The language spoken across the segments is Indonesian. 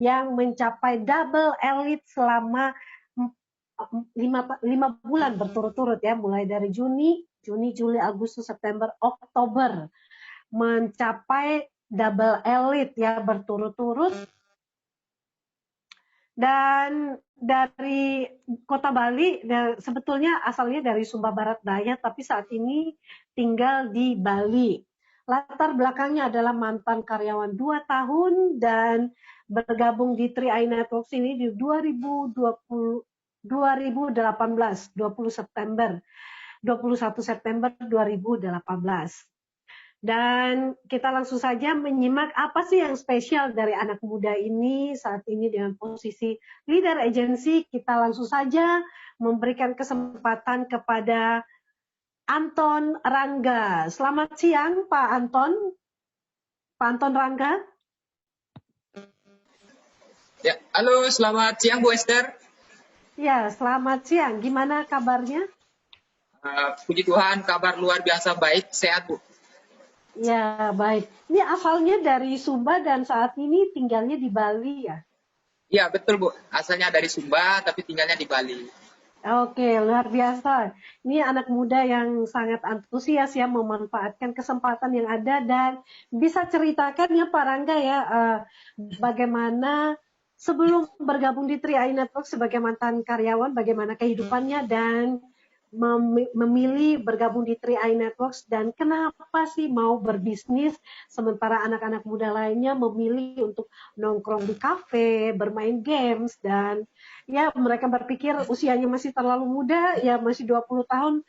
yang mencapai double elite selama 5 bulan berturut-turut ya, mulai dari Juni, Juli, Agustus, September, Oktober, mencapai double elite ya berturut-turut. Dan dari Kota Bali, sebetulnya asalnya dari Sumba Barat Daya, tapi saat ini tinggal di Bali. Latar belakangnya adalah mantan karyawan 2 tahun dan bergabung di 3i Networks ini di 2018, 21 September 2018. Dan kita langsung saja menyimak apa sih yang spesial dari anak muda ini saat ini dengan posisi leader agency. Kita langsung saja memberikan kesempatan kepada Anton Rangga. Selamat siang Pak Anton. Pak Anton Rangga. Ya, halo, selamat siang Bu Esther. Ya, selamat siang. Gimana kabarnya? Puji Tuhan, kabar luar biasa baik, sehat Bu. Ya, baik. Ini asalnya dari Sumba dan saat ini tinggalnya di Bali ya? Ya, betul Bu. Asalnya dari Sumba, tapi tinggalnya di Bali. Oke, luar biasa. Ini anak muda yang sangat antusias ya memanfaatkan kesempatan yang ada dan bisa ceritakan ya Pak Rangga ya bagaimana sebelum bergabung di 3i Network sebagai mantan karyawan, bagaimana kehidupannya dan memilih bergabung di 3i Networks dan kenapa sih mau berbisnis sementara anak-anak muda lainnya memilih untuk nongkrong di kafe, bermain games dan ya mereka berpikir usianya masih terlalu muda, ya masih 20 tahun,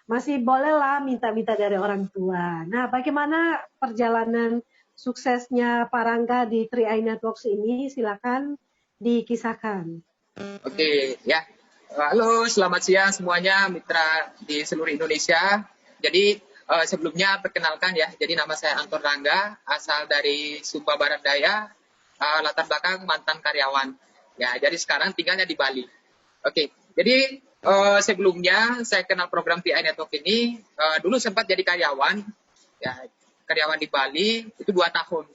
masih bolehlah minta-minta dari orang tua. Nah, bagaimana perjalanan suksesnya Pak Rangga di 3i Networks ini? Silakan dikisahkan. Oke, ya. Halo, selamat siang semuanya mitra di seluruh Indonesia. Jadi sebelumnya perkenalkan ya, jadi nama saya Anton Rangga, asal dari Sumba Barat Daya, latar belakang mantan karyawan. Ya, jadi sekarang tinggalnya di Bali. Oke, jadi sebelumnya saya kenal program 3i Network ini, dulu sempat jadi karyawan, ya karyawan di Bali itu 2 tahun.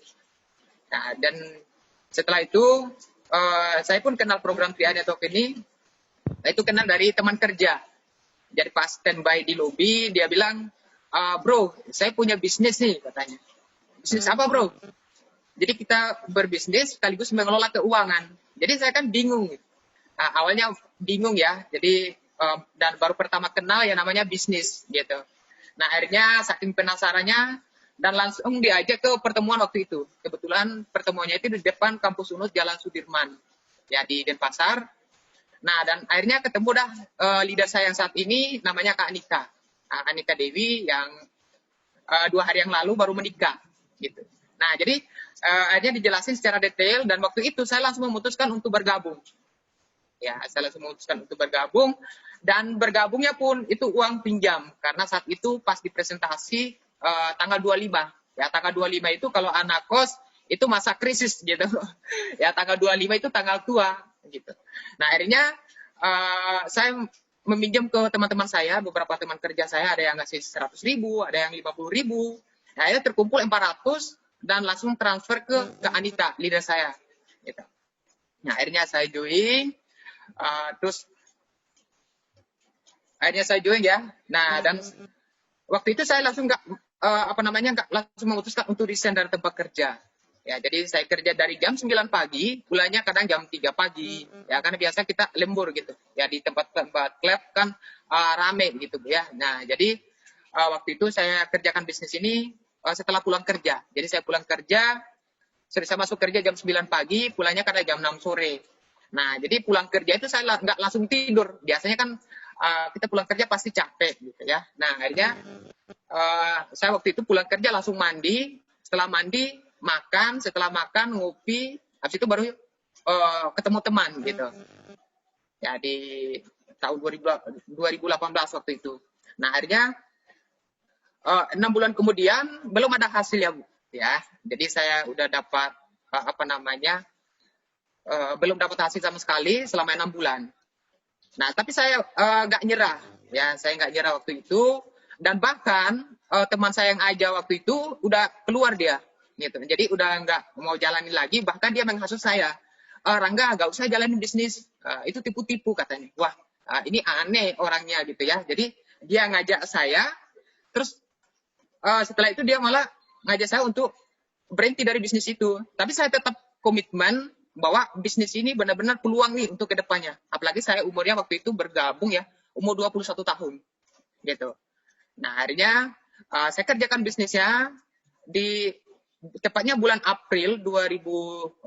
Nah, dan setelah itu saya pun kenal program 3i Network ini. Nah, itu kenal dari teman kerja. Jadi pas standby di lobi, dia bilang, bro, saya punya bisnis nih, katanya. Bisnis apa, bro? Jadi kita berbisnis sekaligus mengelola keuangan. Jadi saya kan bingung. Nah, awalnya bingung ya. Jadi dan baru pertama kenal ya namanya bisnis gitu. Nah, akhirnya saking penasarannya dan langsung diajak ke pertemuan waktu itu. Kebetulan pertemuannya itu di depan kampus UNUS Jalan Sudirman. Ya di Denpasar. Nah, dan akhirnya ketemu dah leader saya yang saat ini namanya Kak Anika. Anika Dewi yang 2 hari yang lalu baru menikah gitu. Nah, jadi akhirnya dijelasin secara detail dan waktu itu saya langsung memutuskan untuk bergabung. Ya, saya langsung memutuskan untuk bergabung dan bergabungnya pun itu uang pinjam karena saat itu pas dipresentasi tanggal 25. Ya, tanggal 25 itu kalau anak kos itu masa krisis gitu. Ya, tanggal 25 itu tanggal tua gitu. Nah, akhirnya saya meminjam ke teman-teman saya, beberapa teman kerja saya, ada yang ngasih 100.000, ada yang 50.000. Nah, akhirnya terkumpul 400 dan langsung transfer ke Anita, leader saya. Gitu. Nah, akhirnya saya join, terus akhirnya saya join ya. Nah, dan waktu itu saya langsung nggak langsung memutuskan untuk resign dari tempat kerja. Ya, jadi saya kerja dari jam 9 pagi, pulangnya kadang jam 3 pagi. Ya, karena biasa kita lembur gitu. Ya, di tempat-tempat klub kan rame gitu ya. Nah, jadi waktu itu saya kerjakan bisnis ini setelah pulang kerja. Jadi saya pulang kerja, saya masuk kerja jam 9 pagi, pulangnya kadang jam 6 sore. Nah, jadi pulang kerja itu saya nggak langsung tidur. Biasanya kan kita pulang kerja pasti capek gitu ya. Nah, akhirnya saya waktu itu pulang kerja langsung mandi. Setelah mandi, makan, setelah makan ngopi, habis itu baru ketemu teman gitu. Ya di tahun 2018 waktu itu. Nah, akhirnya 6 bulan kemudian belum ada hasil ya Bu. Ya, jadi saya udah dapat belum dapat hasil sama sekali selama 6 bulan. Nah, tapi saya nggak nyerah. Ya, saya nggak nyerah waktu itu. Dan bahkan teman saya yang aja waktu itu udah keluar dia. Gitu. Jadi udah nggak mau jalani lagi, bahkan dia menghasut saya. Rangga nggak usah jalanin bisnis, itu tipu-tipu katanya. Wah, ini aneh orangnya gitu ya. Jadi dia ngajak saya, terus setelah itu dia malah ngajak saya untuk berhenti dari bisnis itu. Tapi saya tetap komitmen bahwa bisnis ini benar-benar peluang nih untuk kedepannya. Apalagi saya umurnya waktu itu bergabung ya, umur 21 tahun gitu. Nah akhirnya saya kerjakan bisnisnya di tepatnya bulan April 2019,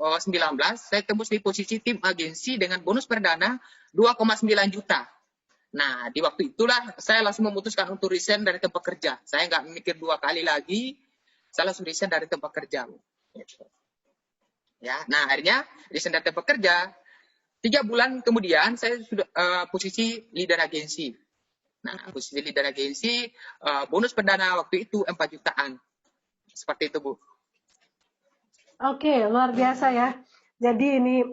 saya tembus di posisi tim agensi dengan bonus perdana 2,9 juta. Nah, di waktu itulah saya langsung memutuskan untuk resign dari tempat kerja. Saya nggak mikir 2 kali lagi, saya langsung resign dari tempat kerja. Gitu. Ya, nah akhirnya resign dari tempat kerja. 3 bulan kemudian saya sudah posisi leader agensi. Nah, posisi leader agensi, bonus perdana waktu itu 4 jutaan. Seperti itu, Bu. Oke, luar biasa ya. Jadi ini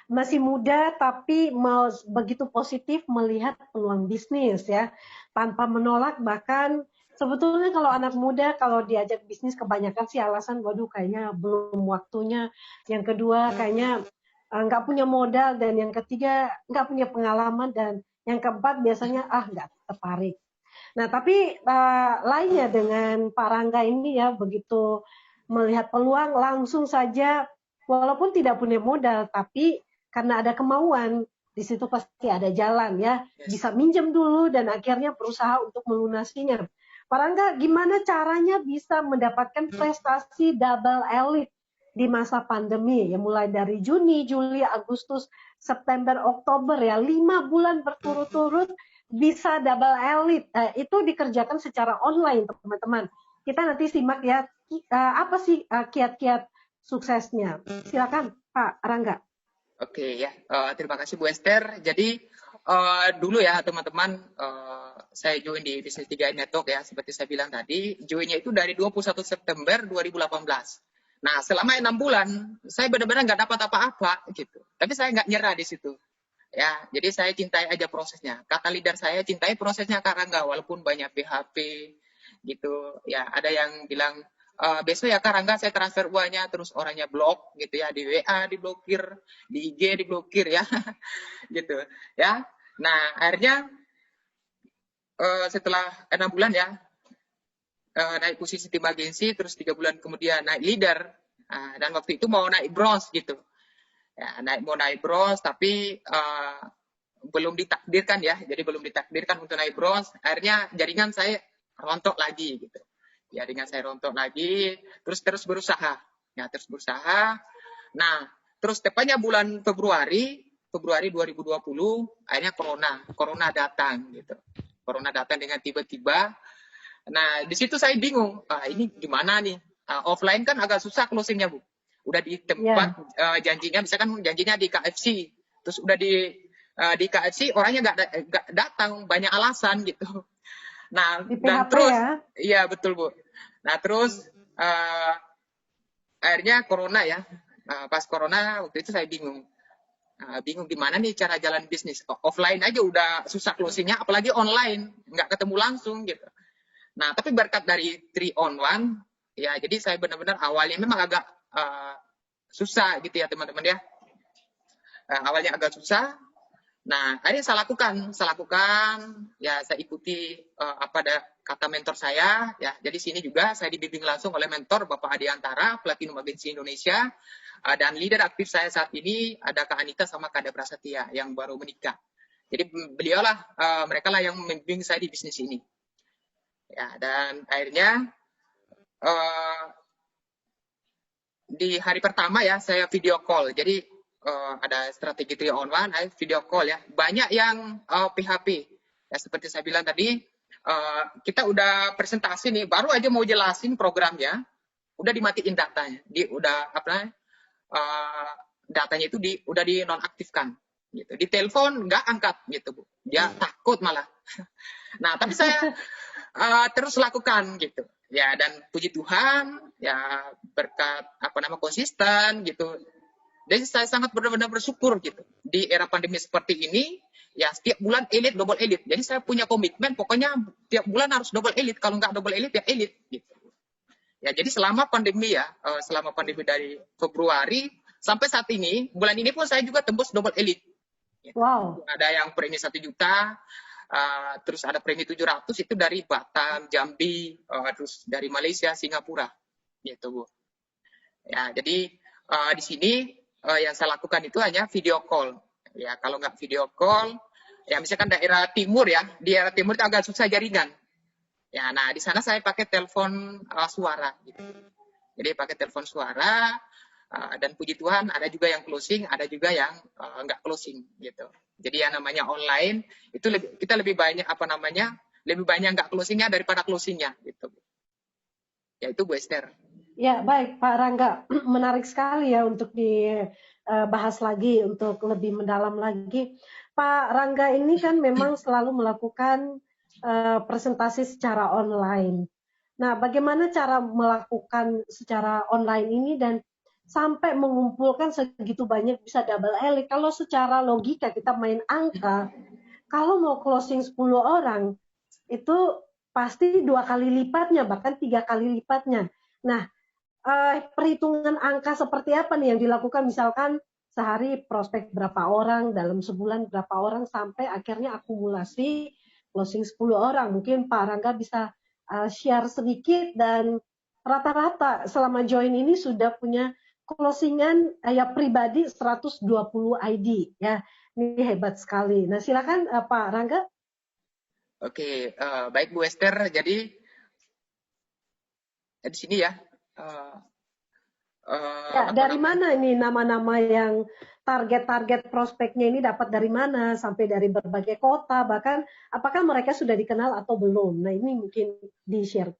masih muda tapi mau begitu positif melihat peluang bisnis ya, tanpa menolak. Bahkan sebetulnya kalau anak muda kalau diajak bisnis kebanyakan sih alasan, waduh kayaknya belum waktunya. Yang kedua kayaknya nggak punya modal, dan yang ketiga nggak punya pengalaman, dan yang keempat biasanya nggak tertarik. Nah tapi lainnya dengan Pak Rangga ini ya, begitu melihat peluang langsung saja, walaupun tidak punya modal, tapi karena ada kemauan, di situ pasti ada jalan ya. Bisa minjem dulu dan akhirnya berusaha untuk melunasinya. Pak Rangga, gimana caranya bisa mendapatkan prestasi double elite di masa pandemi? Ya mulai dari Juni, Juli, Agustus, September, Oktober ya, 5 bulan berturut-turut bisa double elite. Itu dikerjakan secara online, teman-teman. Kita nanti simak ya, apa sih kiat-kiat suksesnya. Silakan Pak Rangga. Oke ya, terima kasih Bu Esther. Jadi dulu ya teman-teman, saya join di Bisnis 3 Network ya, seperti saya bilang tadi, joinnya itu dari 21 September 2018. Nah, selama 6 bulan, saya benar-benar nggak dapat apa-apa gitu. Tapi saya nggak nyerah di situ. Ya, jadi saya cintai aja prosesnya. Kata leader saya, cintai prosesnya Kak Rangga, walaupun banyak PHP gitu. Ya, ada yang bilang, besok ya Kak Rangga saya transfer uangnya, terus orangnya blok gitu ya, di WA diblokir, di IG diblokir ya, gitu ya. Nah akhirnya setelah 6 bulan ya, naik posisi tim agensi, terus 3 bulan kemudian naik leader, dan waktu itu mau naik bronze gitu ya, mau naik bronze tapi belum ditakdirkan ya, jadi belum ditakdirkan untuk naik bronze. Akhirnya jaringan saya rontok lagi gitu. Jaringan saya rontok lagi, terus berusaha. Ya, terus berusaha. Nah, terus tepatnya bulan Februari 2020, akhirnya corona datang gitu. Corona datang dengan tiba-tiba. Nah, di situ saya bingung. Ini gimana nih? Offline kan agak susah closingnya, Bu. Udah di tempat janjinya, misalkan janjinya di KFC, terus udah di KFC orangnya nggak datang, banyak alasan gitu. Nah, di dan PHP terus, ya? iya betul Bu. Nah terus akhirnya corona ya. Pas corona waktu itu saya bingung. Bingung gimana nih cara jalan bisnis. Offline aja udah susah closingnya, apalagi online, nggak ketemu langsung gitu. Nah tapi berkat dari 3-on-1, ya jadi saya benar-benar awalnya memang agak susah gitu ya teman-teman ya. Awalnya agak susah. Nah, akhirnya saya lakukan, ya saya ikuti apa kata mentor saya, ya. Jadi sini juga saya dibimbing langsung oleh mentor Bapak Adi Antara, Platinum Agency Indonesia, dan leader aktif saya saat ini ada Kak Anita sama Kak Debra Setia yang baru menikah. Jadi beliaulah, mereka lah yang membimbing saya di bisnis ini. Ya, dan akhirnya di hari pertama ya saya video call. Jadi ada strategi 3-on-1, video call ya. Banyak yang PHP. Ya seperti saya bilang tadi, kita udah presentasi nih, baru aja mau jelasin programnya, udah dimatiin datanya. Datanya itu udah dinonaktifkan gitu. Di telepon nggak angkat gitu, Bu. Dia takut malah. Nah, tapi saya terus lakukan gitu. Ya, dan puji Tuhan ya berkat konsisten gitu. Jadi saya sangat benar-benar bersyukur gitu. Di era pandemi seperti ini, ya setiap bulan elite, double elite. Jadi saya punya komitmen, pokoknya tiap bulan harus double elite. Kalau nggak double elite, ya elite. Gitu. Ya, jadi selama pandemi dari Februari sampai saat ini, bulan ini pun saya juga tembus double elite. Wow. Ada yang premi 1 juta, terus ada premi 700 itu dari Batam, Jambi, terus dari Malaysia, Singapura, gitu Bu. Ya, jadi di sini yang saya lakukan itu hanya video call. Ya, kalau nggak video call, ya misalkan daerah timur ya, di daerah timur itu agak susah jaringan. Ya, nah di sana saya pakai telepon suara. Gitu. Jadi pakai telepon suara, dan puji Tuhan ada juga yang closing, ada juga yang nggak closing gitu. Jadi yang namanya online itu kita lebih banyak lebih banyak nggak closingnya daripada closingnya gitu. Ya itu Bu Esther. Ya baik Pak Rangga, menarik sekali ya untuk dibahas lagi untuk lebih mendalam lagi. Pak Rangga ini kan memang selalu melakukan presentasi secara online. Nah, bagaimana cara melakukan secara online ini dan sampai mengumpulkan segitu banyak bisa double elite? Kalau secara logika kita main angka, kalau mau closing 10 orang, itu pasti 2 kali lipatnya, bahkan 3 kali lipatnya. Nah, perhitungan angka seperti apa nih yang dilakukan? Misalkan sehari prospek berapa orang, dalam sebulan berapa orang, sampai akhirnya akumulasi closing 10 orang. Mungkin Pak Rangga bisa share sedikit, dan rata-rata selama join ini sudah punya closingan ya pribadi 120 ID ya. Ini hebat sekali. Nah, silakan Pak Rangga. Oke, baik Bu Esther. Jadi di sini ya. Ya, dari mana ini nama-nama yang target-target prospeknya ini dapat dari mana, sampai dari berbagai kota, bahkan apakah mereka sudah dikenal atau belum? Nah, ini mungkin di-share.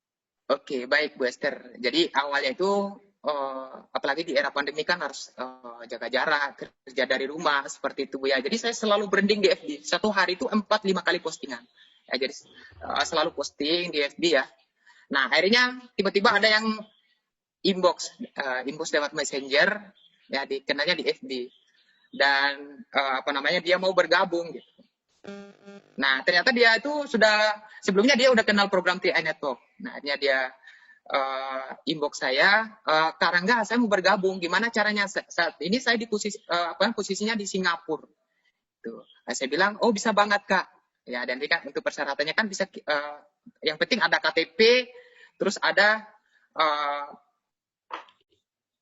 Oke, baik Bu Esther. Jadi awalnya itu apalagi di era pandemi kan harus jaga jarak, kerja dari rumah seperti itu Bu ya. Jadi saya selalu branding di FB. Satu hari itu 4-5 kali postingan. Ya, jadi selalu posting di FB ya. Nah, akhirnya tiba-tiba ada yang inbox lewat Messenger ya, dikenalnya di FB. Dan dia mau bergabung gitu. Nah, ternyata dia itu sebelumnya dia udah kenal program TI Network. Nah, akhirnya dia inbox saya, Kak Rangga, saya mau bergabung. Gimana caranya? Saat ini saya di posisinya di Singapura. Tuh. Nah, saya bilang, oh bisa banget Kak. Ya, dan kan untuk persyaratannya kan bisa, yang penting ada KTP, terus ada,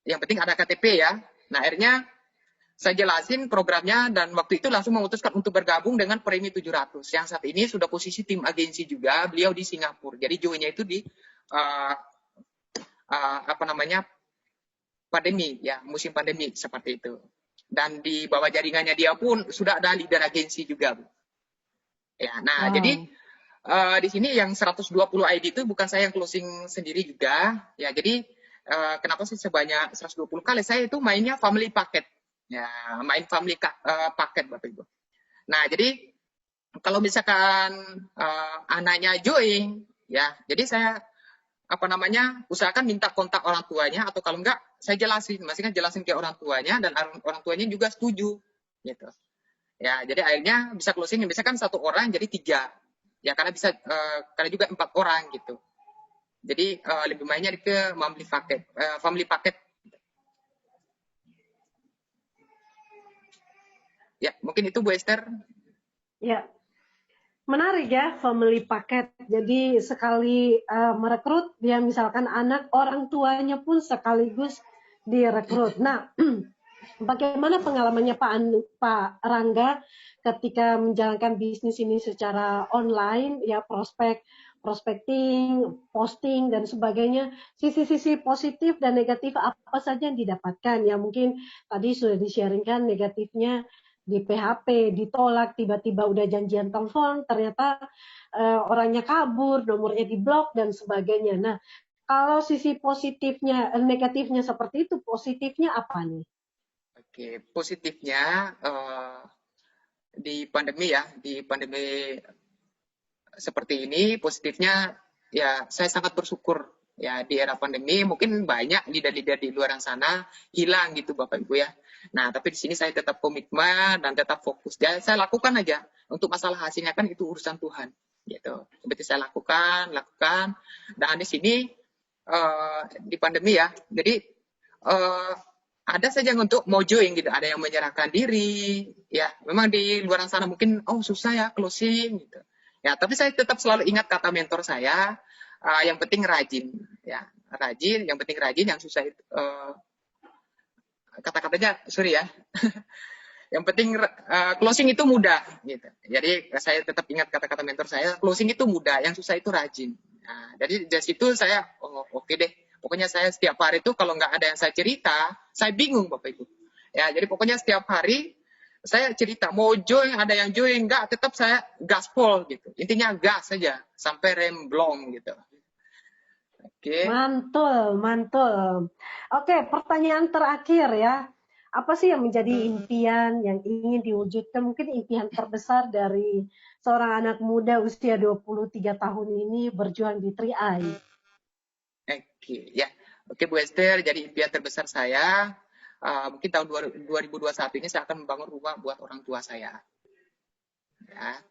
yang penting ada KTP ya. Nah, akhirnya saya jelasin programnya dan waktu itu langsung memutuskan untuk bergabung dengan Premi 700 yang saat ini sudah posisi tim agensi juga, beliau di Singapura. Jadi joinnya itu di pandemi ya, musim pandemi seperti itu. Dan di bawah jaringannya dia pun sudah ada leader agensi juga, Bu. Ya, nah jadi di sini yang 120 ID itu bukan saya yang closing sendiri juga. Ya, jadi kenapa sih sebanyak 120 kali? Saya itu mainnya family packet. Ya, main family paket Bapak Ibu. Nah, jadi kalau misalkan anaknya join, ya, jadi saya usahakan minta kontak orang tuanya, atau kalau enggak saya maksudnya jelasin ke orang tuanya, dan orang tuanya juga setuju, gitu. Ya, jadi akhirnya bisa closing, misalkan 1 orang jadi 3, ya karena bisa karena juga 4 orang gitu. Jadi lebih banyak ke family packet. Ya, mungkin itu Bu Esther. Ya, menarik ya, family packet. Jadi sekali merekrut, dia misalkan anak, orang tuanya pun sekaligus direkrut. Nah, bagaimana pengalamannya Pak Rangga ketika menjalankan bisnis ini secara online, ya prospecting, posting, dan sebagainya. Sisi-sisi positif dan negatif apa saja yang didapatkan? Ya mungkin tadi sudah di-sharingkan negatifnya, di PHP, ditolak, tiba-tiba udah janjian telepon, ternyata orangnya kabur, nomornya diblok, dan sebagainya. Nah, kalau sisi positifnya, negatifnya seperti itu, positifnya apa nih? Oke, positifnya di pandemi seperti ini, positifnya ya saya sangat bersyukur ya, di era pandemi mungkin banyak leader-leader di luar sana hilang gitu Bapak Ibu ya. Nah, tapi di sini saya tetap komitmen dan tetap fokus. Dan saya lakukan aja. Untuk masalah hasilnya kan itu urusan Tuhan gitu. Seperti saya lakukan. Dan di sini di pandemi ya. Jadi ada saja yang untuk mau join gitu, ada yang menyerahkan diri, ya memang di luar sana mungkin susah ya closing gitu. Ya, tapi saya tetap selalu ingat kata mentor saya, yang penting rajin, ya rajin, yang penting rajin, yang susah itu kata-katanya sorry ya. Yang penting closing itu mudah gitu. Jadi saya tetap ingat kata-kata mentor saya, closing itu mudah, yang susah itu rajin. Nah, jadi dari situ saya oke deh. Pokoknya saya setiap hari itu kalau nggak ada yang saya cerita, saya bingung Bapak Ibu. Ya, jadi pokoknya setiap hari saya cerita, mau join, ada yang join, nggak, tetap saya gaspol gitu. Intinya gas saja, sampai remblong gitu. Oke. Mantul, mantul. Oke, pertanyaan terakhir ya. Apa sih yang menjadi impian yang ingin diwujudkan? Mungkin impian terbesar dari seorang anak muda usia 23 tahun ini berjuang di 3i. Oke, ya. Oke, Bu Esther, jadi impian terbesar saya, mungkin tahun 2021 ini saya akan membangun rumah buat orang tua saya. Ya.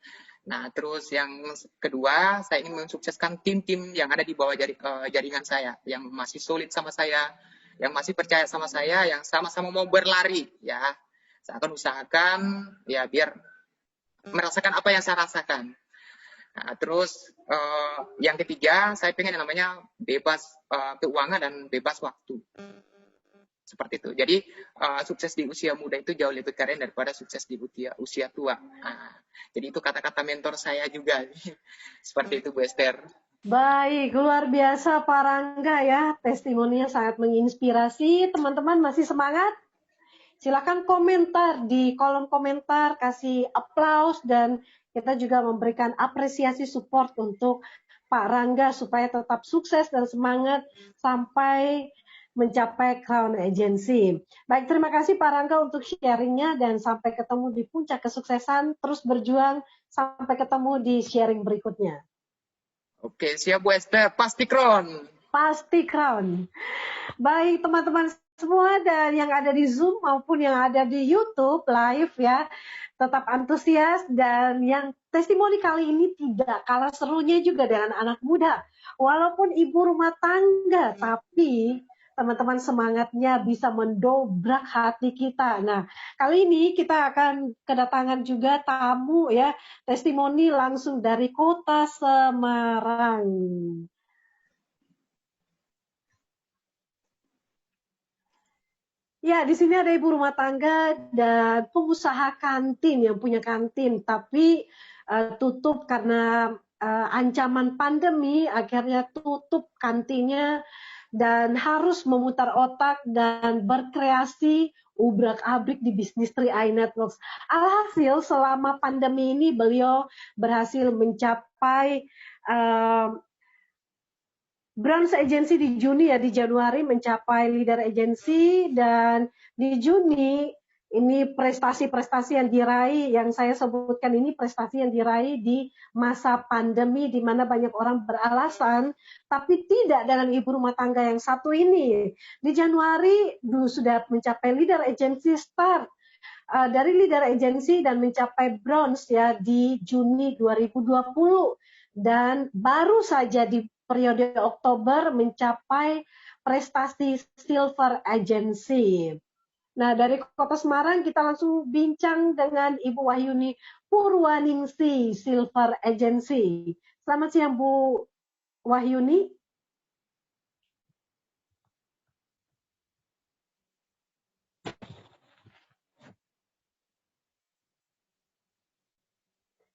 Nah, terus yang kedua, saya ingin mensukseskan tim-tim yang ada di bawah jaringan saya, yang masih solid sama saya, yang masih percaya sama saya, yang sama-sama mau berlari. Ya, saya akan usahakan ya biar merasakan apa yang saya rasakan. Nah, terus yang ketiga, saya pengen yang namanya bebas keuangan dan bebas waktu. Seperti itu. Jadi sukses di usia muda itu jauh lebih keren daripada sukses di usia tua. Nah, jadi itu kata-kata mentor saya juga. Seperti itu Bu Esther. Baik, luar biasa Pak Rangga ya. Testimoninya sangat menginspirasi. Teman-teman masih semangat? Silakan komentar di kolom komentar, kasih aplaus, dan kita juga memberikan apresiasi support untuk Pak Rangga supaya tetap sukses dan semangat sampai mencapai Crown Agency. Baik, terima kasih Pak Rangga untuk sharingnya dan sampai ketemu di puncak kesuksesan. Terus berjuang sampai ketemu di sharing berikutnya. Oke, siap Bu Esther. Pasti Crown. Pasti Crown. Baik teman-teman semua dan yang ada di Zoom maupun yang ada di YouTube live ya, tetap antusias, dan yang testimoni kali ini tidak kalah serunya juga dengan anak muda. Walaupun ibu rumah tangga, tapi teman-teman semangatnya bisa mendobrak hati kita. Nah, kali ini kita akan kedatangan juga tamu ya, testimoni langsung dari Kota Semarang. Ya, di sini ada ibu rumah tangga dan pengusaha kantin yang punya kantin, tapi tutup karena ancaman pandemi, akhirnya tutup kantinnya dan harus memutar otak dan berkreasi ubrak-abrik di bisnis 3i Networks. Alhasil selama pandemi ini beliau berhasil mencapai Bronze Agency di Juni ya, di Januari mencapai Leader Agency, dan di Juni ini prestasi-prestasi yang diraih, yang saya sebutkan ini prestasi yang diraih di masa pandemi di mana banyak orang beralasan, tapi tidak dengan ibu rumah tangga yang satu ini. Di Januari sudah mencapai Leader Agency Star, dari Leader Agency dan mencapai Bronze ya di Juni 2020, dan baru saja di periode Oktober mencapai prestasi Silver Agency. Nah, dari Kota Semarang kita langsung bincang dengan Ibu Wahyuni Purwaningsi, Silver Agency. Selamat siang Bu Wahyuni.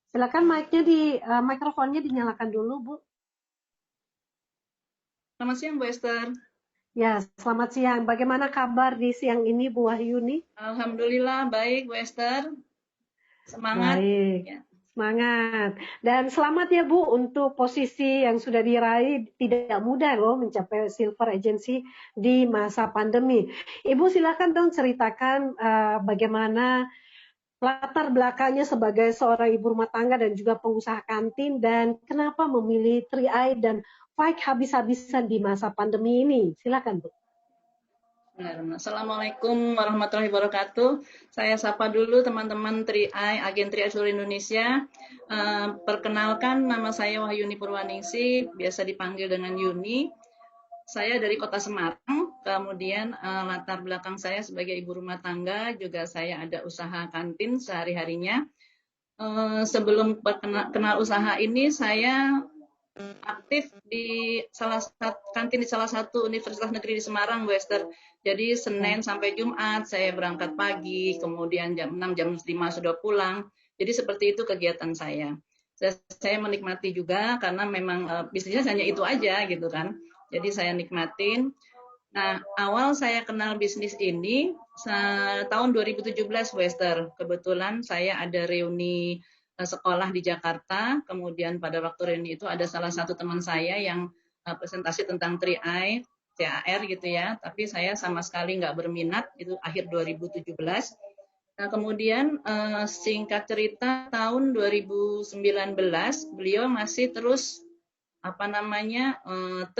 Silakan mikrofonnya dinyalakan dulu, Bu. Selamat siang, Bu Esther. Ya, selamat siang. Bagaimana kabar di siang ini, Bu Wahyuni? Alhamdulillah, baik, Bu Esther. Semangat. Baik, ya. Semangat. Dan selamat ya, Bu, untuk posisi yang sudah diraih. Tidak mudah loh mencapai Silver Agency di masa pandemi. Ibu silakan dong ceritakan bagaimana latar belakangnya sebagai seorang ibu rumah tangga dan juga pengusaha kantin, dan kenapa memilih 3i dan fight habis-habisan di masa pandemi ini. Silakan, Bu. Assalamualaikum warahmatullahi wabarakatuh. Saya sapa dulu teman-teman 3i, agen 3i seluruh Indonesia. Perkenalkan, nama saya Wahyuni Purwaningsi, biasa dipanggil dengan Yuni. Saya dari Kota Semarang, kemudian latar belakang saya sebagai ibu rumah tangga, juga saya ada usaha kantin sehari-harinya. Sebelum kenal usaha ini, saya aktif di kantin di salah satu universitas negeri di Semarang, Bu Esther. Jadi Senin sampai Jumat saya berangkat pagi, kemudian jam 6, jam 5 sudah pulang. Jadi seperti itu kegiatan saya. Saya menikmati juga karena memang bisnisnya hanya itu aja gitu kan. Jadi saya nikmatin. Nah, awal saya kenal bisnis ini tahun 2017, Wester. Kebetulan saya ada reuni sekolah di Jakarta. Kemudian pada waktu reuni itu ada salah satu teman saya yang presentasi tentang 3I, CAR gitu ya. Tapi saya sama sekali nggak berminat, itu akhir 2017. Nah, kemudian singkat cerita tahun 2019 beliau masih terus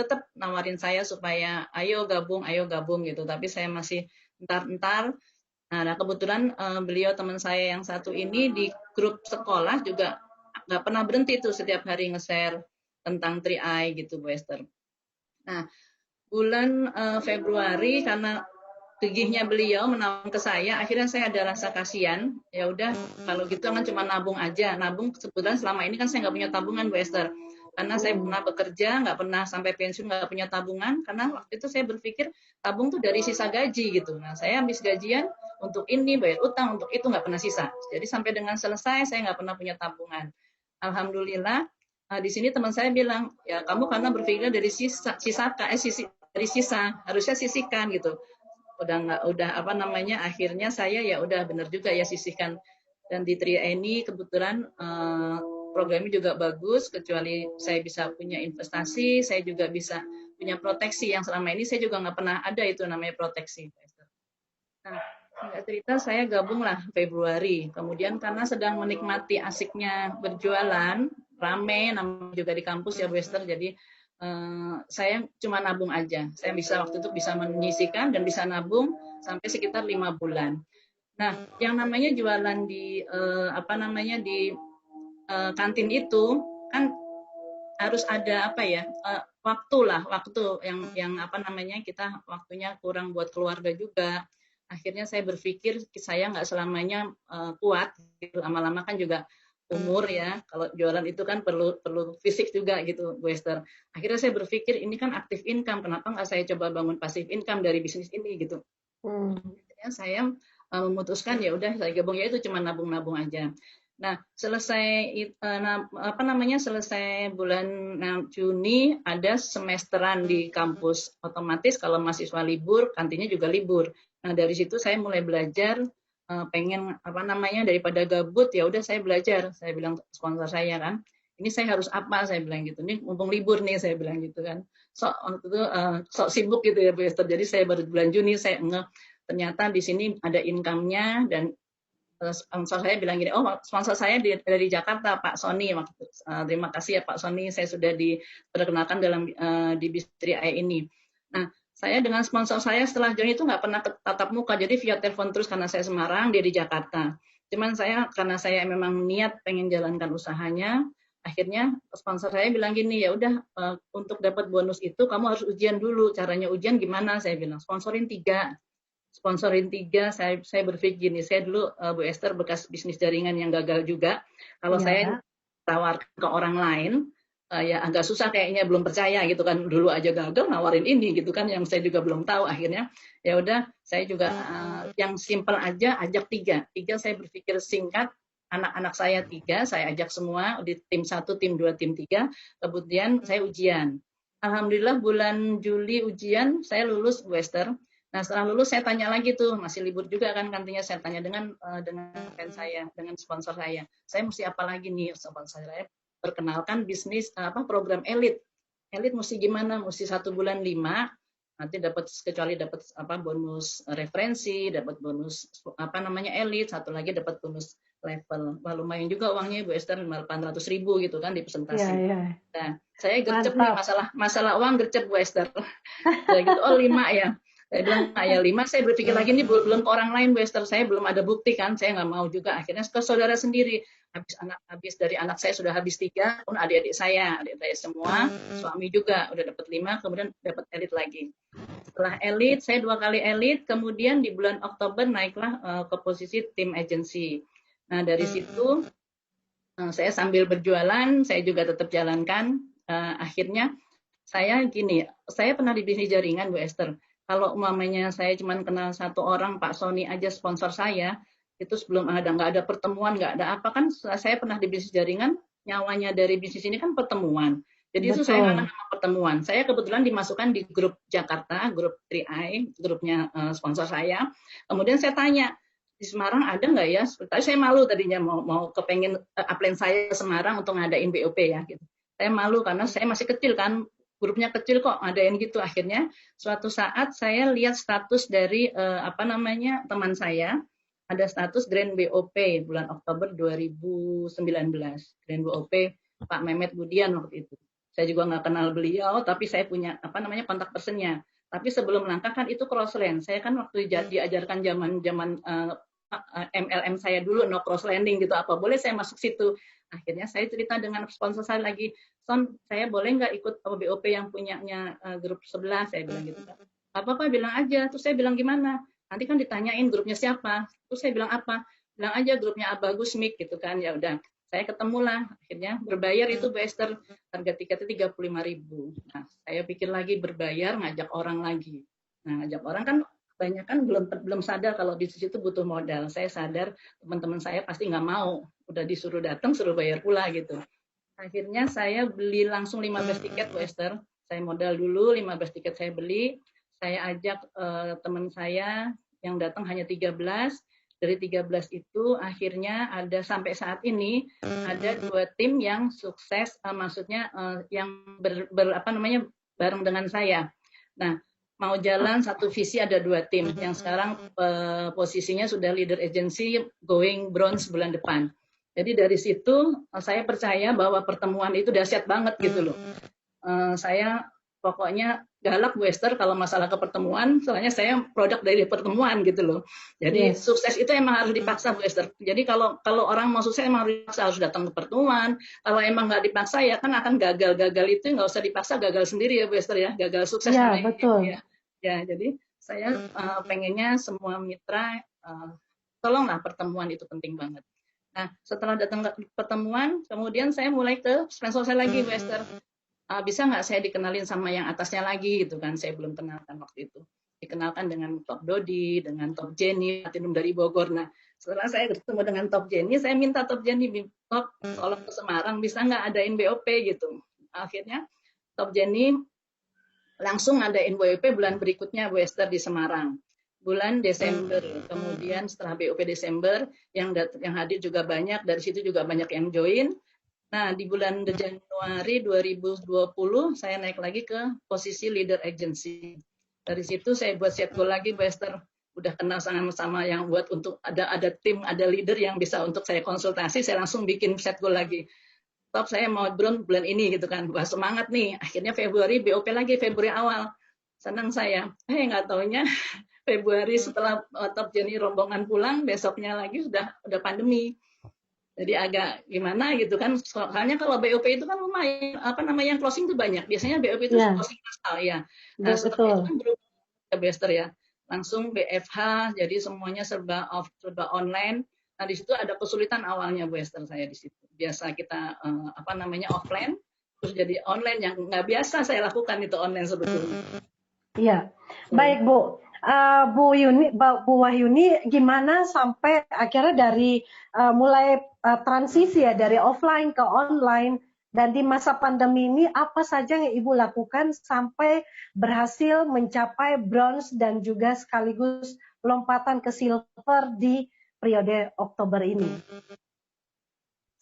tetap nawarin saya supaya ayo gabung gitu, tapi saya masih entar. Nah, kebetulan beliau teman saya yang satu ini di grup sekolah juga nggak pernah berhenti tuh setiap hari nge-share tentang 3i gitu, Bu Esther. Nah, bulan Februari karena gigihnya beliau menawarkan ke saya, akhirnya saya ada rasa kasihan. Ya udah, kalau gitu kan cuma nabung aja. Nabung sebetulnya selama ini kan saya nggak punya tabungan, Bu Esther. Karena saya pernah bekerja, nggak pernah sampai pensiun, nggak punya tabungan. Karena waktu itu saya berpikir tabung tuh dari sisa gaji gitu. Nah, saya habis gajian untuk ini, bayar utang, untuk itu nggak pernah sisa. Jadi sampai dengan selesai, saya nggak pernah punya tabungan. Alhamdulillah, di sini teman saya bilang, ya kamu karena berpikir dari dari sisa, harusnya sisihkan gitu. Akhirnya saya ya udah benar juga ya sisihkan. Dan di Tria ini kebetulan programnya juga bagus, kecuali saya bisa punya investasi, saya juga bisa punya proteksi yang selama ini saya juga nggak pernah ada itu namanya proteksi. Nah, singkat cerita saya gabunglah Februari. Kemudian karena sedang menikmati asiknya berjualan, rame, namanya juga di kampus ya Bu Esther, jadi saya cuma nabung aja. Saya waktu itu bisa menyisihkan dan bisa nabung sampai sekitar 5 bulan. Nah, yang namanya jualan di kantin itu kan harus ada waktu kita waktunya kurang buat keluarga juga. Akhirnya saya berpikir saya nggak selamanya kuat, lama-lama kan juga umur ya, kalau jualan itu kan perlu fisik juga gitu, Bu Esther. Akhirnya saya berpikir ini kan aktif income, kenapa nggak saya coba bangun pasif income dari bisnis ini gitu. Akhirnya saya memutuskan ya udah saya gabung, ya itu cuma nabung-nabung aja. Nah, selesai bulan Juni ada semesteran di kampus, otomatis kalau mahasiswa libur, kantinnya juga libur. Nah, dari situ saya mulai belajar, pengen daripada gabut ya udah saya belajar. Saya bilang sponsor saya kan, ini saya harus apa, saya bilang gitu. Ini mumpung libur nih, saya bilang gitu kan. Sok sibuk gitu ya Bu Esther. Jadi saya baru bulan Juni saya ternyata di sini ada income-nya, dan sponsor saya bilang gini, sponsor saya dari Jakarta, Pak Sony. Terima kasih ya Pak Sony, saya sudah diperkenalkan di Bistri AI ini. Nah, saya dengan sponsor saya setelah join itu nggak pernah tatap muka, jadi via telepon terus karena saya Semarang, dia di Jakarta. Cuman karena saya memang niat pengen jalankan usahanya, akhirnya sponsor saya bilang gini, ya udah untuk dapat bonus itu kamu harus ujian dulu. Caranya ujian gimana? Saya bilang sponsorin 3, saya berpikir gini, saya dulu Bu Esther bekas bisnis jaringan yang gagal juga. Kalau saya tawarkan ke orang lain, ya agak susah kayaknya, belum percaya gitu kan, dulu aja gagal nawarin ini gitu kan, yang saya juga belum tahu. Akhirnya ya udah saya juga yang simple aja, ajak 3 saya berpikir singkat, anak-anak saya 3 saya ajak semua di tim 1, tim 2, tim 3, kemudian saya ujian. Alhamdulillah bulan Juli ujian saya lulus, Bu Esther. Nah, setelah lulus saya tanya lagi tuh, masih libur juga kan kantinnya, saya tanya dengan fans saya, dengan sponsor saya mesti apa lagi nih. Sponsor saya perkenalkan bisnis program elit mesti gimana, mesti 1 bulan 5, nanti kecuali dapat bonus referensi, dapat bonus elit, satu lagi dapat bonus level. Wah, lumayan juga uangnya Bu Esther, 800.000 gitu kan di presentasi. Nah, saya gercep nih, masalah uang gercep Bu Esther. Jadi gitu, 5 ya. Saya bilang ya 5, saya berpikir lagi ini belum ke orang lain Bu Esther, saya belum ada bukti kan, saya nggak mau juga. Akhirnya ke saudara sendiri. Habis dari anak saya sudah habis 3, pun adik saya semua, suami juga udah dapat 5, kemudian dapat elit lagi. Setelah elit, saya 2 kali elit, kemudian di bulan Oktober naiklah ke posisi tim agency. Nah dari situ saya sambil berjualan, saya juga tetap jalankan. Akhirnya saya gini, saya pernah di bisnis jaringan Bu Esther. Kalau umpamanya saya cuma kenal 1 orang, Pak Sony aja sponsor saya, itu sebelum nggak ada pertemuan, nggak ada apa kan, saya pernah di bisnis jaringan, nyawanya dari bisnis ini kan pertemuan. Jadi itu saya nggak nama pertemuan. Saya kebetulan dimasukkan di grup Jakarta, grup 3i, grupnya sponsor saya. Kemudian saya tanya, di Semarang ada nggak ya? Tapi saya malu tadinya mau kepengen upline saya ke Semarang untuk ngadain BOP ya. Gitu. Saya malu karena saya masih kecil kan, grupnya kecil kok ngadain gitu. Akhirnya suatu saat saya lihat status dari teman saya, ada status Grand BOP bulan Oktober 2019. Grand BOP Pak Mehmet Budian waktu itu. Saya juga nggak kenal beliau, tapi saya punya kontak personnya. Tapi sebelum langkah kan itu cross land. Saya kan waktu diajarkan zaman MLM saya dulu, no cross landing gitu, apa boleh saya masuk situ. Akhirnya saya cerita dengan sponsor saya lagi, Son, saya boleh nggak ikut BOP yang punyanya grup 11, saya bilang gitu. Apa-apa bilang aja. Terus saya bilang gimana? Nanti kan ditanyain grupnya siapa. Terus saya bilang apa? Bilang aja grupnya Abagus Mik gitu kan. Ya udah, saya ketemulah. Akhirnya berbayar itu Bu Esther, harga tiketnya 35.000. Nah, saya pikir lagi berbayar, ngajak orang lagi. Nah, ngajak orang kan banyak kan belum sadar kalau bisnis itu butuh modal. Saya sadar teman-teman saya pasti nggak mau, udah disuruh datang suruh bayar pula gitu. Akhirnya saya beli langsung 15 tiket Bu Esther. Saya modal dulu 15 tiket saya beli. Saya ajak teman saya yang datang hanya 13. Dari 13 itu akhirnya ada sampai saat ini ada 2 tim yang sukses, maksudnya yang bareng dengan saya. Nah, mau jalan satu visi ada 2 tim yang sekarang posisinya sudah leader agency going bronze bulan depan. Jadi dari situ saya percaya bahwa pertemuan itu dahsyat banget gitu loh. Saya pokoknya galak Bu Esther kalau masalah kepertemuan, soalnya saya produk dari pertemuan gitu loh. Jadi sukses itu emang harus dipaksa Bu Esther. Jadi kalau orang mau sukses emang harus datang ke pertemuan. Kalau emang nggak dipaksa ya kan akan gagal. Gagal itu nggak usah dipaksa, gagal sendiri ya Bu Esther ya. Gagal sukses. Ya, betul. Ya, jadi saya pengennya semua mitra tolonglah pertemuan itu penting banget. Nah, setelah datang ke pertemuan, kemudian saya mulai ke sponsor saya lagi, Bu Esther. Bisa nggak saya dikenalin sama yang atasnya lagi gitu kan? Saya belum kenalkan waktu itu. Dikenalkan dengan Top Dodi, dengan Top Jenny, Platinum dari Bogor. Nah, setelah saya ketemu dengan Top Jenny, saya minta Top Jenny, Top, tolong ke Semarang, bisa nggak adain BOP gitu. Akhirnya Top Jenny langsung ngadain BOP bulan berikutnya Bu Esther di Semarang. Bulan Desember, kemudian setelah BOP Desember yang hadir juga banyak, dari situ juga banyak yang join. Nah, di bulan Januari 2020 saya naik lagi ke posisi leader agency. Dari situ saya buat set goal lagi Bu Esther. Udah kenal sama yang buat untuk ada tim, ada leader yang bisa untuk saya konsultasi, saya langsung bikin set goal lagi. Top saya mau bulan ini gitu kan, wah semangat nih. Akhirnya Februari BOP lagi, Februari awal. Senang saya. Nggak taunya Februari setelah Top Jenny rombongan pulang, besoknya lagi udah pandemi. Jadi agak gimana gitu kan. Soalnya kalau BOP itu kan lumayan, yang closing itu banyak. Biasanya BOP itu closing massal ya. Nah, setelah itu kan berubah Bester ya. Langsung BFH, jadi semuanya serba online. Nah, di situ ada kesulitan awalnya Bu Esther saya di situ. Biasa kita offline, terus jadi online yang nggak biasa saya lakukan itu online sebetulnya. Iya, baik Bu. Bu Wahyuni, gimana sampai akhirnya dari mulai transisi ya dari offline ke online, dan di masa pandemi ini apa saja yang Ibu lakukan sampai berhasil mencapai bronze dan juga sekaligus lompatan ke silver di periode Oktober ini?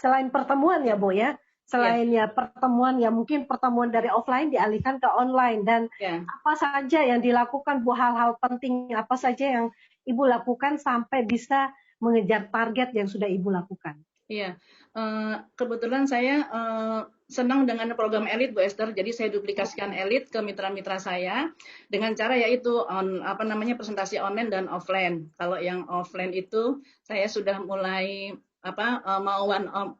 Selain pertemuan ya Bu ya, selain ya pertemuan ya mungkin pertemuan dari offline dialihkan ke online, dan apa saja yang dilakukan Bu, hal-hal penting apa saja yang Ibu lakukan sampai bisa mengejar target yang sudah Ibu lakukan? Iya, kebetulan saya senang dengan program elit Bu Esther. Jadi saya duplikasikan elit ke mitra-mitra saya dengan cara yaitu presentasi online dan offline. Kalau yang offline itu saya sudah mulai mau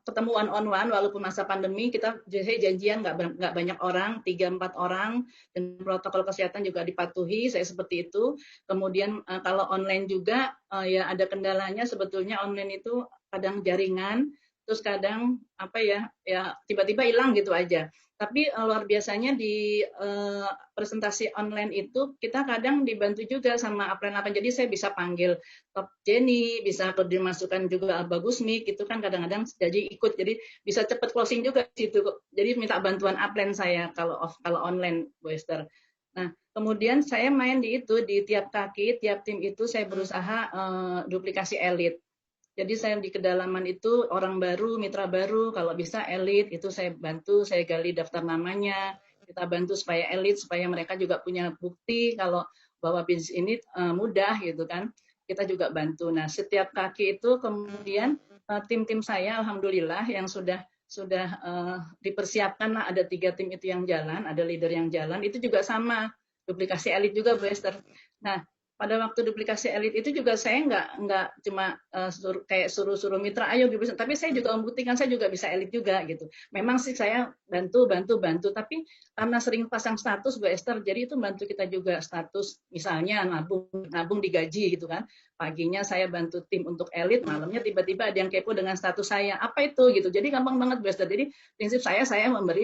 ketemu one on one walaupun masa pandemi saya janjian nggak banyak orang 3-4 orang dan protokol kesehatan juga dipatuhi saya seperti itu. Kemudian kalau online juga ya ada kendalanya sebetulnya online itu kadang jaringan, terus kadang tiba-tiba hilang gitu aja. Tapi luar biasanya di presentasi online itu kita kadang dibantu juga sama upline-upline. Jadi saya bisa panggil Top Jenny, bisa dimasukkan juga Alba Gusmik, itu kan kadang-kadang jadi ikut. Jadi bisa cepat closing juga di situ. Jadi minta bantuan upline saya kalau online, Bu Esther. Nah, kemudian saya main di tiap kaki, tiap tim itu saya berusaha duplikasi elit. Jadi saya di kedalaman itu orang baru, mitra baru, kalau bisa elit itu saya bantu, saya gali daftar namanya, kita bantu supaya elit, supaya mereka juga punya bukti kalau bahwa bisnis ini mudah gitu kan. Kita juga bantu. Nah, setiap kaki itu kemudian tim-tim saya alhamdulillah yang sudah dipersiapkan lah, ada 3 tim itu yang jalan, ada leader yang jalan, itu juga sama duplikasi elit juga Bu Esther. Nah, pada waktu duplikasi elit itu juga saya nggak cuma kayak suruh mitra ayo gitu, tapi saya juga membuktikan saya juga bisa elit juga gitu. Memang sih saya bantu, tapi karena sering pasang status Bu Esther, jadi itu bantu kita juga status, misalnya nabung digaji gitu kan. Paginya saya bantu tim untuk elit, malamnya tiba-tiba ada yang kepo dengan status saya, apa itu gitu. Jadi gampang banget Bu Esther. Jadi prinsip saya memberi,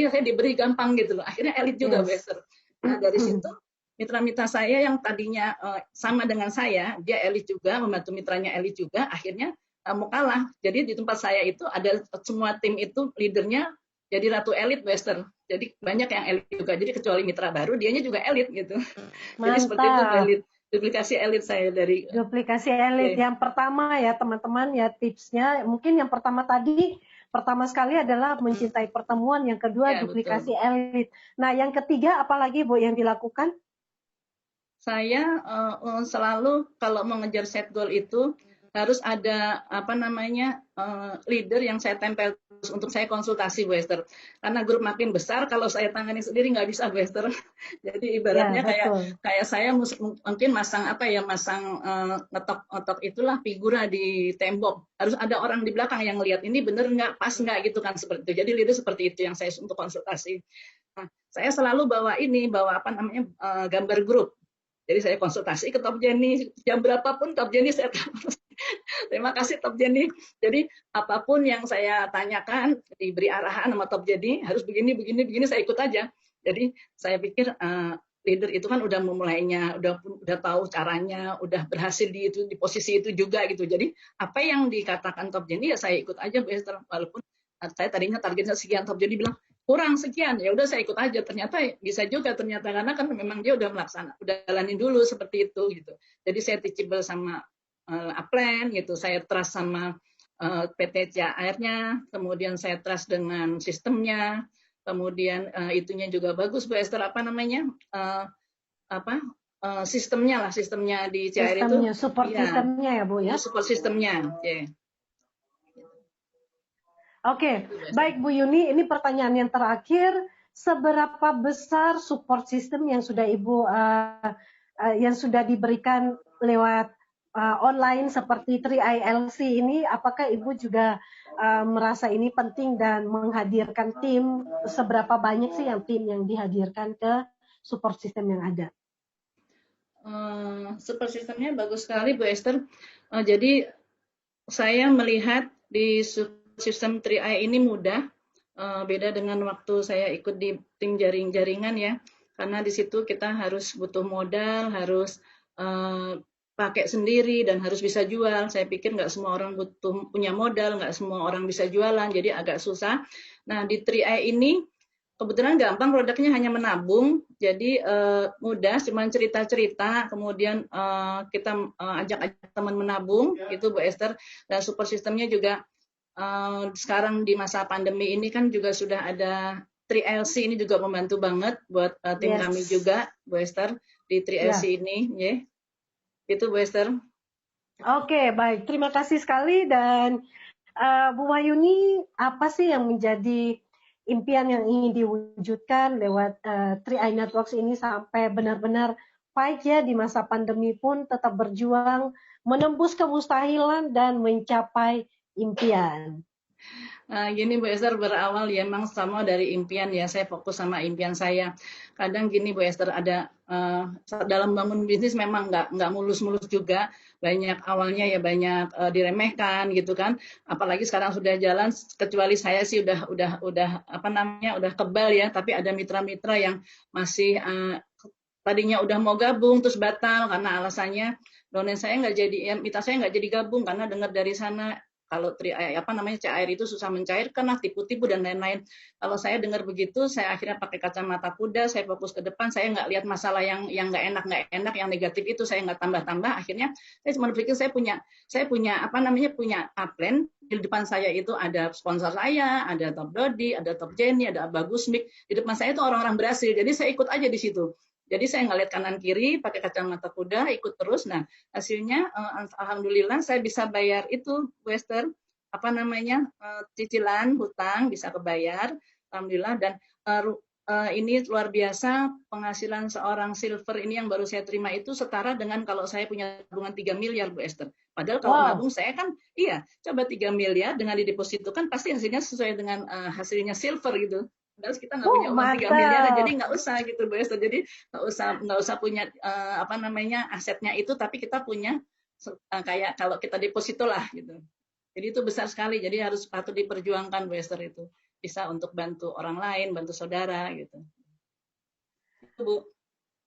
saya diberi gampang gitu loh. Akhirnya elit juga Bu Esther. Nah dari situ mitra-mitra saya yang tadinya sama dengan saya, dia elit juga, membantu mitranya elit juga, akhirnya mau kalah. Jadi di tempat saya itu ada semua tim itu leadernya jadi ratu elit Western. Jadi banyak yang elit juga. Jadi kecuali mitra baru, dianya juga elit gitu. Jadi seperti itu elit. Duplikasi elit saya dari duplikasi elit. Yang pertama ya teman-teman ya tipsnya, mungkin yang pertama sekali adalah mencintai pertemuan, yang kedua duplikasi elit. Nah, yang ketiga apalagi Bu yang dilakukan? Saya selalu kalau mengejar set goal itu harus ada leader yang saya tempel untuk saya konsultasi Bu Esther. Karena grup makin besar, kalau saya tangani sendiri nggak bisa Bu Esther. Jadi ibaratnya kayak saya mungkin masang ngetok itulah figura di tembok. Harus ada orang di belakang yang lihat ini bener nggak, pas nggak gitu kan seperti itu. Jadi leader seperti itu yang saya untuk konsultasi. Nah, saya selalu bawa gambar grup. Jadi saya konsultasi ke Top Jenny, jam berapapun Top Jenny saya terima kasih Top Jenny. Jadi apapun yang saya tanyakan, diberi arahan sama Top Jenny, harus begini, saya ikut aja. Jadi saya pikir leader itu kan udah memulainya, udah tahu caranya, udah berhasil di posisi itu juga gitu. Jadi apa yang dikatakan Top Jenny ya saya ikut aja, walaupun saya tadinya targetnya sekian, Top Jenny bilang kurang sekian, ya udah saya ikut aja. Ternyata bisa juga karena kan memang dia udah jalanin dulu seperti itu gitu. Jadi saya teachable sama upline gitu, saya trust sama PT CAR-nya, kemudian saya trust dengan sistemnya, kemudian itunya juga bagus Bu Esther sistemnya di CAR itu support sistemnya ya Bu ya. Support sistemnya, Oke, baik Bu Yuni, ini pertanyaan yang terakhir, seberapa besar support system yang sudah Ibu yang sudah diberikan lewat online seperti 3ILC ini, apakah Ibu juga merasa ini penting dan menghadirkan tim, seberapa banyak sih tim yang dihadirkan ke support system yang ada? Support systemnya bagus sekali Bu Esther. Jadi saya melihat di sistem 3i ini mudah, beda dengan waktu saya ikut di tim jaringan ya, karena di situ kita harus butuh modal, harus pakai sendiri dan harus bisa jual. Saya pikir nggak semua orang punya modal, nggak semua orang bisa jualan, jadi agak susah. Nah di 3i ini kebetulan gampang, produknya hanya menabung, jadi mudah, cuma cerita-cerita, kemudian kita ajak teman menabung, gitu Bu Esther, dan support sistemnya juga sekarang di masa pandemi ini kan juga sudah ada 3LC, ini juga membantu banget buat tim kami juga, Bu Esther, di 3LC ini, ya. Itu Bu Esther. Oke, baik. Terima kasih sekali dan Bu Wahyuni, apa sih yang menjadi impian yang ingin diwujudkan lewat 3i Networks ini sampai benar-benar fight ya di masa pandemi pun tetap berjuang menembus kemustahilan dan mencapai impian. Gini Bu Esther, berawal ya emang sama dari impian ya, saya fokus sama impian saya. Kadang gini Bu Esther, ada dalam bangun bisnis memang nggak mulus-mulus juga, banyak awalnya ya banyak diremehkan gitu kan, apalagi sekarang sudah jalan, kecuali saya sih udah apa namanya udah kebal ya, tapi ada mitra-mitra yang masih tadinya udah mau gabung terus batal karena alasannya domain saya nggak jadi, ya, mitra saya nggak jadi gabung karena dengar dari sana kalau apa namanya cair itu susah mencairkan lah, tipu-tipu dan lain-lain. Kalau saya dengar begitu, saya akhirnya pakai kacamata kuda, saya fokus ke depan, saya nggak lihat masalah yang nggak enak, yang negatif itu saya nggak tambah-tambah. Akhirnya saya cuma berpikir saya punya apa namanya punya upline di depan saya itu ada sponsor saya, ada Top Dodi, ada Top Jenny, ada Bagus Mik. Di depan saya itu orang-orang berhasil, jadi saya ikut aja di situ. Jadi saya nggak lihat kanan kiri, pakai kacamata kuda, ikut terus. Nah, hasilnya alhamdulillah saya bisa bayar itu, Western, apa namanya cicilan hutang bisa kebayar, alhamdulillah. Dan ini luar biasa penghasilan seorang silver ini yang baru saya terima itu setara dengan kalau saya punya tabungan 3 miliar, Bu Esther. Padahal kalau nabung saya kan, iya, coba 3 miliar dengan didepositokan pasti hasilnya sesuai dengan hasilnya silver gitu. Padahal kita nggak punya uang 3 miliar, jadi nggak usah gitu Bu Esther. Jadi nggak usah punya apa namanya asetnya itu, tapi kita punya kayak kalau kita deposito lah gitu. Jadi itu besar sekali. Jadi harus patut diperjuangkan Bu Esther itu. Bisa untuk bantu orang lain, bantu saudara gitu. Itu Bu.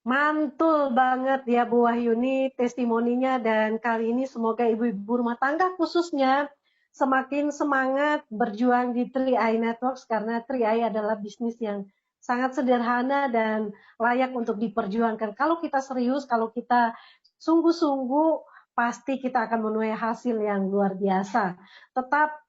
Mantul banget ya Bu Wahyuni testimoninya, dan kali ini semoga ibu-ibu rumah tangga khususnya semakin semangat berjuang di 3i Networks karena 3i adalah bisnis yang sangat sederhana dan layak untuk diperjuangkan. Kalau kita serius, kalau kita sungguh-sungguh, pasti kita akan menuai hasil yang luar biasa. Tetap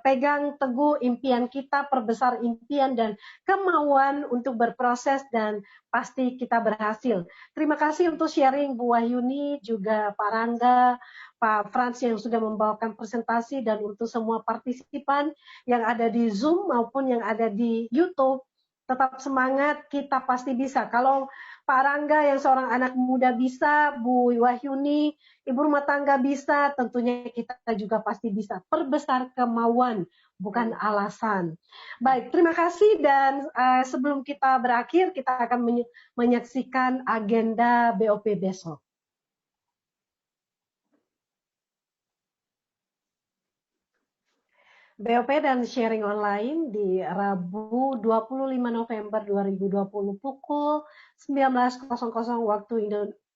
pegang teguh impian kita, perbesar impian dan kemauan untuk berproses, dan pasti kita berhasil. Terima kasih untuk sharing Bu Wahyuni, juga Pak Rangga, Pak Frans yang sudah membawakan presentasi, dan untuk semua partisipan yang ada di Zoom maupun yang ada di YouTube. Tetap semangat, kita pasti bisa. Kalau Pak Rangga yang seorang anak muda bisa, Bu Wahyuni, ibu rumah tangga bisa, tentunya kita juga pasti bisa. Perbesar kemauan, bukan alasan. Baik, terima kasih, dan sebelum kita berakhir, kita akan menyaksikan agenda BOP besok. BOP dan sharing online di Rabu 25 November 2020 pukul 19.00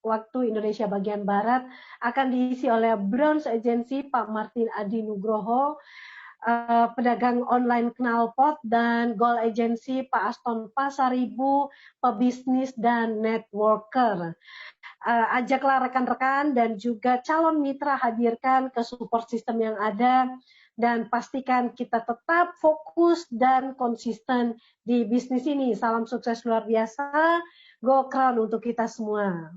waktu Indonesia bagian Barat akan diisi oleh Bronze Agency Pak Martin Adi Nugroho, pedagang online knalpot, dan Gold Agency Pak Aston Pasaribu, pebisnis dan networker. Ajaklah rekan-rekan dan juga calon mitra, hadirkan ke support system yang ada, dan pastikan kita tetap fokus dan konsisten di bisnis ini. Salam sukses luar biasa, go crown untuk kita semua.